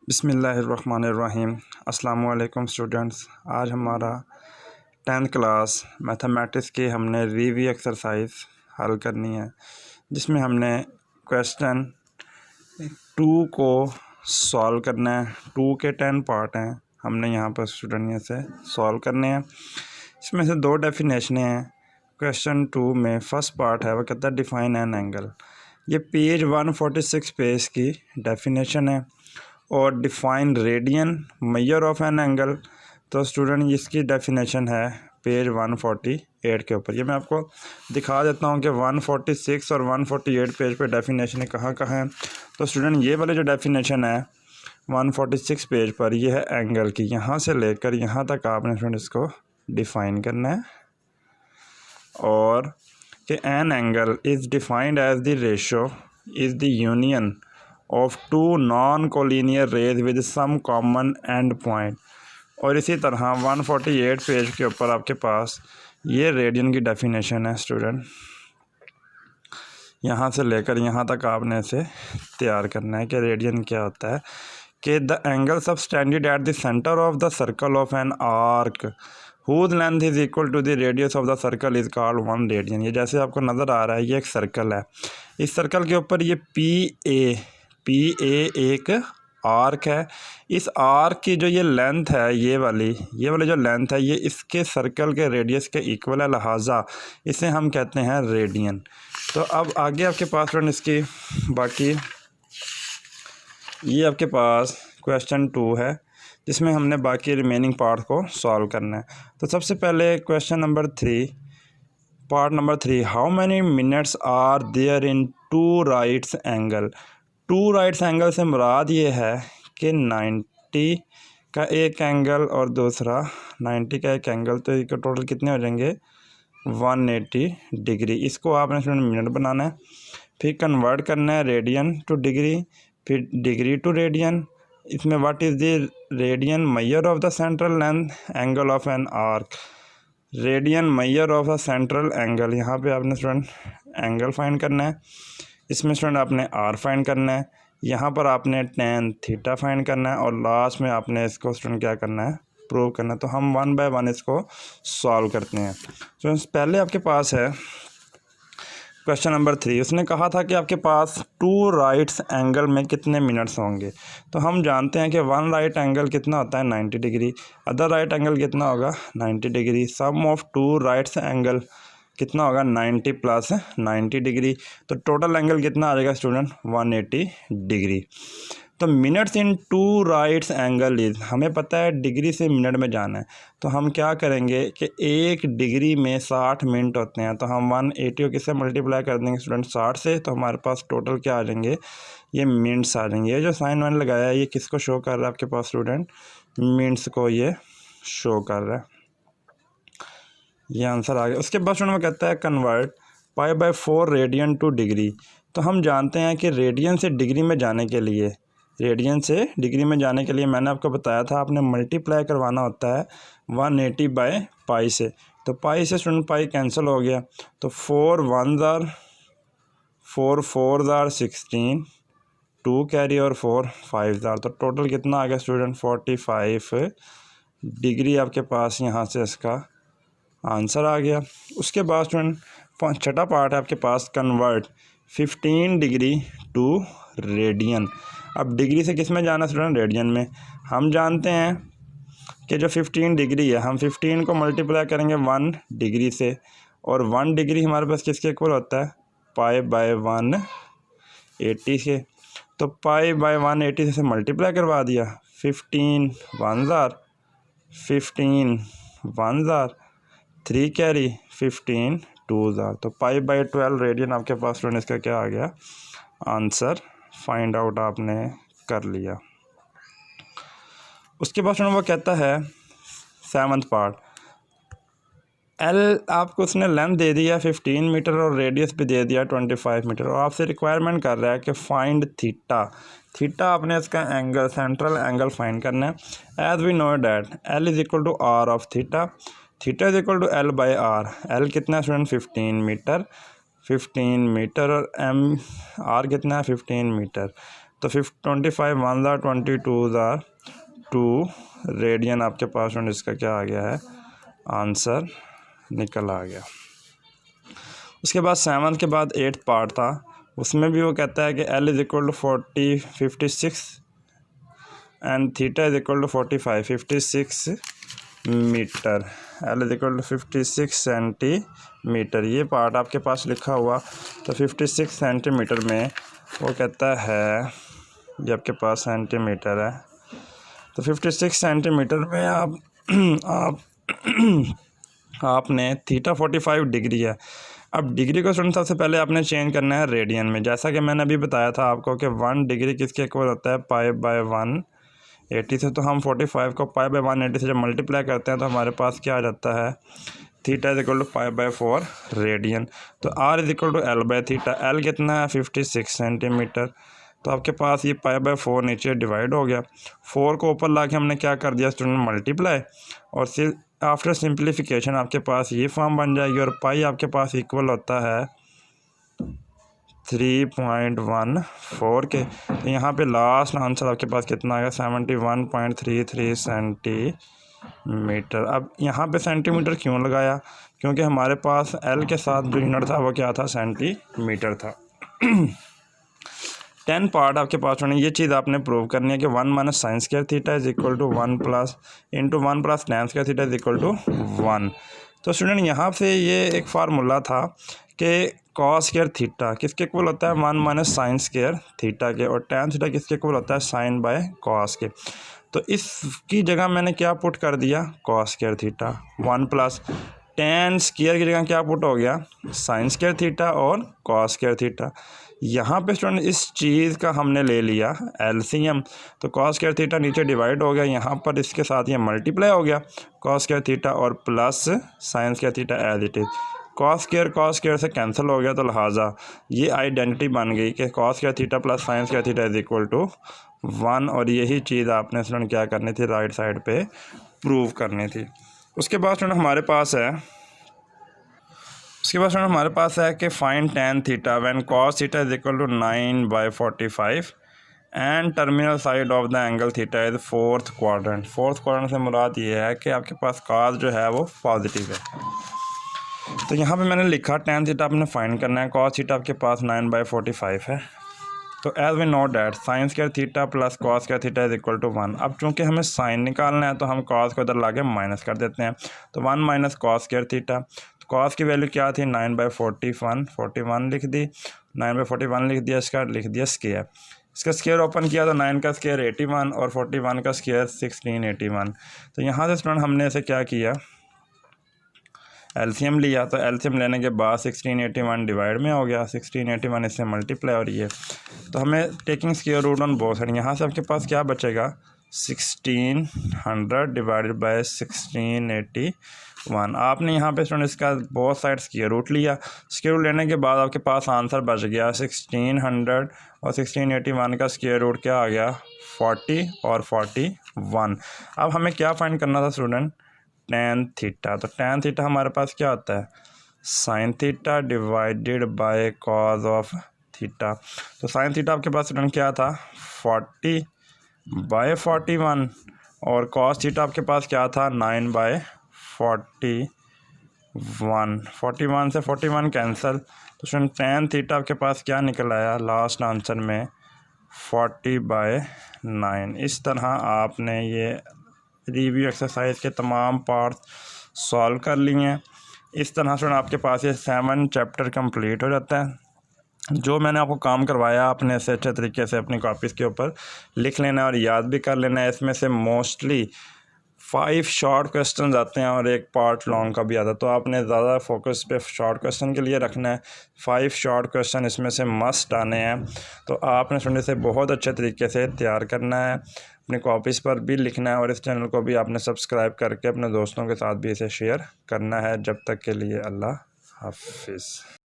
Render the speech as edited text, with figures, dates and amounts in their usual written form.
बिस्मिल्लाहिर्रहमानिर्रहीम। अस्सलामु अलैकुम स्टूडेंट्स। आज हमारा 10th क्लास मैथमेटिक्स की हमने रिव्यू एक्सरसाइज हल करनी है, जिसमें हमने क्वेश्चन 2 को सॉल्व करना है। 2 के 10 पार्ट हैं, हमने यहाँ पर स्टूडेंट ये से सॉल्व करने हैं। इसमें से 2 डेफिनेशनें हैं। क्वेश्चन 2 में फर्स्ट पार्ट है, वो कहता है डिफाइन एन एंगल। ये पेज 146 पेज की डेफिनेशन है। और define radian measure of an angle, तो स्टूडेंट इसकी डेफिनेशन है पेज 148 के ऊपर। ये मैं आपको दिखा देता हूँ कि 146 और 148 पेज पे डेफिनेशन कहाँ कहाँ है। तो स्टूडेंट ये वाले जो डेफिनेशन है 146 पेज पर, ये है एंगल की। यहाँ से लेकर यहाँ तक आपने स्टूडेंट इसको डिफाइन करना है। और कि an angle is defined as the ratio is the union of 2 non collinear rays with some common end point. और इसी तरह 148 पेज के ऊपर आपके पास ये रेडियन की डेफिनेशन है स्टूडेंट। यहाँ से लेकर यहाँ तक आपने इसे तैयार करना है कि रेडियन क्या होता है। कि the angle subtended at the centre of the circle of an arc whose length is equal to the radius of the circle is called 1 radian. ये जैसे आपको नज़र आ रहा है, ये एक सर्कल है। इस सर्कल के ऊपर ये पी ए एक आर्क है। इस आर्क की जो ये लेंथ है, ये वाली जो लेंथ है, ये इसके सर्कल के रेडियस के इक्वल है, लिहाजा इसे हम कहते हैं रेडियन। तो अब आगे आपके पास फ्रेंड इसकी बाकी ये आपके पास क्वेश्चन 2 है, जिसमें हमने बाकी रिमेनिंग पार्ट को सॉल्व करना है। तो सबसे पहले question number 3, part number 3, how many minutes are there in 2 rights angle. 2 rights angle से मुराद ये है कि 90 का एक एंगल और दूसरा 90 का एक एंगल, तो इसका टोटल कितने हो जाएंगे 180 डिग्री। इसको आपने स्टूडेंट मिनट बनाना है, फिर कन्वर्ट करना है रेडियन टू डिग्री, फिर डिग्री टू रेडियन। इसमें what is the radian measure of the central length angle of an arc. Radian measure of the central angle, यहाँ पे आपने स्टूडेंट एंगल फाइंड करना है। इसमें स्टूडेंट आपने आर फाइंड करना है, यहाँ पर आपने tan थीटा फाइंड करना है, और लास्ट में आपने इसको स्टूडेंट क्या करना है, प्रूव करना है। तो हम 1 बाय 1 इसको सॉल्व करते हैं। तो पहले आपके पास है क्वेश्चन नंबर 3। उसने कहा था कि आपके पास 2 राइट्स एंगल में कितने मिनट्स होंगे। तो हम जानते हैं कि 1 राइट एंगल कितना होता है 90 डिग्री, अदर राइट एंगल कितना होगा 90 degree. Sum of 2 rights angle कितना होगा 90 प्लस 90 डिग्री। तो टोटल एंगल कितना आ जाएगा स्टूडेंट 180 डिग्री। तो minutes in 2 rights angle is, हमें पता है डिग्री से मिनट में जाना है। तो हम क्या करेंगे कि 1 डिग्री में 60 मिनट होते हैं। तो हम 180 को किससे मल्टीप्लाई कर देंगे स्टूडेंट 60 से। तो हमारे पास टोटल क्या आ जाएंगे, ये मिनट्स आ जाएंगे। ये जो साइन मैंने लगाया है, ये किसको शो कर रहा है आपके पास स्टूडेंट, मिनट्स को ये शो कर रहा है। ये आंसर आ गया। उसके बाद स्टूडेंट में कहता है कन्वर्ट π/4 रेडियन टू डिग्री। तो हम जानते हैं कि रेडियन से डिग्री में जाने के लिए मैंने आपको बताया था आपने मल्टीप्लाई करवाना होता है 180 बाय पाई से। तो पाई से स्टूडेंट पाई कैंसिल हो गया, तो 4 1 ज़ार 4 4 ज़ार 16, 2 कैरी और 4 5 ज़ार। तो टोटल कितना आ गया स्टूडेंट 45 डिग्री आपके पास यहाँ से इसका आंसर आ गया। उसके बाद स्टूडेंट छठा पार्ट है आपके पास, कन्वर्ट 15 डिग्री टू रेडियन। अब डिग्री से किस में जाना स्टूडेंट, रेडियन में। हम जानते हैं कि जो 15 डिग्री है, हम 15 को मल्टीप्लाई करेंगे 1 डिग्री से, और 1 डिग्री हमारे पास किसके इक्वल होता है π/180 से। तो π/180 से मल्टीप्लाई करवा दिया, 15 1 ज़ार 15 1 ज़ार 3 कैरी 15 2 ज़ार। तो π/12 रेडियन आपके पास स्टूडेंट इसका क्या आ गया आंसर, फाइंड आउट आपने कर लिया। उसके बाद स्टूडेंट वो कहता है 7th पार्ट, एल आपको उसने लेंथ दे दिया 15 मीटर और रेडियस भी दे दिया 25 मीटर, और आपसे रिक्वायरमेंट कर रहा है कि फाइंड थीटा आपने इसका एंगल सेंट्रल एंगल फाइंड करना है। As we know that l is equal to r of theta is equal to l by r. L कितना है स्टूडेंट 15 मीटर और एम आर कितना है 15 मीटर। तो 25 1 ज़ा 22 ज़ा 2 रेडियन आपके पास स्टूडेंट इसका क्या आ गया है, आंसर निकल आ गया। उसके बाद 7 के बाद 8 पार्ट था, उसमें भी वो कहता है कि L is equal to 56 and theta is equal to 56 metre, L is equal to 56 centimetre. ये पार्ट आपके पास लिखा हुआ, तो 56 सेंटीमीटर में वो कहता है, ये आपके पास सेंटीमीटर है, तो 56 सेंटीमीटर में आपने थीटा 45 डिग्री है। अब डिग्री को स्टूडेंट सबसे पहले आपने चेंज करना है रेडियन में, जैसा कि मैंने अभी बताया था आपको कि 1 डिग्री किसके इक्वल होता है, π/180 से। तो हम 45 को π/180 से जब मल्टीप्लाई करते हैं तो हमारे पास क्या आ जाता है, theta is equal to π/4 radian. तो r इज इक्वल टू L/थीटा, L कितना है 56 सेंटीमीटर। तो आपके पास ये π/4 नीचे डिवाइड हो गया, 4 को ऊपर ला के हमने क्या कर दिया स्टूडेंट, मल्टीप्लाई, और फिर आफ्टर सिंप्लीफिकेशन आपके पास ये फॉर्म बन जाएगी, और पाई आपके पास इक्वल होता है 3.14 के। तो यहाँ पे लास्ट आंसर आपके पास कितना आएगा, 71.33 सेंटीमीटर। अब यहाँ पे सेंटीमीटर क्यों लगाया, क्योंकि हमारे पास L के साथ जो यूनिट था वो क्या था, सेंटीमीटर था। 10 पार्ट आपके पास होने, ये चीज़ आपने प्रूव करनी है कि 1 minus sine square theta is equal to 1 plus into 1 plus tan square theta is equal to 1। तो स्टूडेंट यहाँ से ये एक फार्मूला था कि कॉस स्क्वायर थीटा किसके इक्वल होता है, 1 माइनस साइन स्क्वायर थीटा के, और टैन थीटा किसके इक्वल होता है, साइन बाय कॉस के। तो इसकी जगह मैंने क्या पुट कर दिया, cos square theta, 1 plus tan square की जगह क्या पुट हो गया, साइन स्क्वायर थीटा और कॉस स्क्वायर थीटा। यहाँ पे स्टूडेंट इस चीज़ का हमने ले लिया एलसीएम, तो कॉस स्क्वायर थीटा नीचे डिवाइड हो गया, यहाँ पर इसके साथ ये मल्टीप्लाई हो गया कॉस स्क्वायर थीटा और plus sine square theta as it is. Cos square से कैंसिल हो गया, तो लिहाजा ये आइडेंटिटी बन गई कि cos square theta plus sine square theta is equal to 1, और यही चीज़ आपने स्टूडेंट क्या करनी थी, राइट साइड पे प्रूव करनी थी। उसके बाद स्टूडेंट हमारे पास है कि find tan theta when cos theta is equal to 9/45 and terminal side of the angle theta is fourth quadrant. Fourth quadrant से मुराद ये है कि आपके पास कॉस जो है वो पॉजिटिव है। तो यहाँ पे मैंने लिखा टैन थीटा आपने फाइंड करना है, कॉस थीटा आपके पास 9/45 है। तो as we know that sine square theta plus cos square theta is equal to 1। अब चूंकि हमें साइन निकालना है तो हम कॉस को इधर लाके माइनस कर देते हैं, तो 1 माइनस कॉस स्क्वायर थीटा। तो कॉस की वैल्यू क्या थी, 9/41 लिख दी, 9/41 लिख दिया, इसका लिख दिया स्क्वायर। इसका स्क्वायर ओपन किया तो 9 का स्क्वायर 81 और 41 का स्क्वायर 1681। तो यहाँ से स्टूडेंट हमने इसे क्या किया, एलसीएम लिया, तो एलसीएम लेने के बाद 1681 डिवाइड में हो गया, 1681 इससे मल्टीप्लाई और ये, तो हमें taking square root on both side, यहाँ से आपके पास क्या बचेगा, 1600 डिवाइडेड बाय 1681। आपने यहाँ पे स्टूडेंट इसका बोथ साइड स्क्वायर रूट लिया, स्क्वायर रूट लेने के बाद आपके पास आंसर बच गया 1600 और 1681 का स्क्वायर रूट क्या आ गया, 40 और 41। अब हमें क्या फाइंड करना था स्टूडेंट, टैन थीटा। तो टैन थीटा हमारे पास क्या होता है, sine theta divided by cos of theta. तो साइन थीटा आपके पास स्टूडेंट क्या था, 40/41, और कॉस थीटा आपके पास क्या था, 9/41। 41 से 41 कैंसिल, तो स्टूडेंट टैन थीटा आपके पास क्या निकल आया लास्ट आंसर में, 40/9। इस तरह आपने ये रिव्यू एक्सरसाइज के तमाम पार्ट सॉल्व कर लिए हैं। इस तरह से आपके पास ये 7 चैप्टर कंप्लीट हो जाता है। जो मैंने आपको काम करवाया आपने इसे अच्छे तरीके से अपनी कॉपीज़ के ऊपर लिख लेना है और याद भी कर लेना है। इसमें से मोस्टली 5 शॉर्ट क्वेश्चन आते हैं और एक पार्ट लॉन्ग का भी आता है, तो आपने ज़्यादा फोकस पे शॉर्ट क्वेश्चन के लिए रखना है। 5 शॉर्ट क्वेश्चन इसमें से मस्ट आने हैं, तो आपने सुनने से बहुत अच्छे तरीके से तैयार करना है, अपनी कॉपीज़ पर भी लिखना है, और इस चैनल को भी आपने सब्सक्राइब करके अपने दोस्तों के साथ भी इसे शेयर करना है। जब तक के लिए अल्लाह हाफिज़।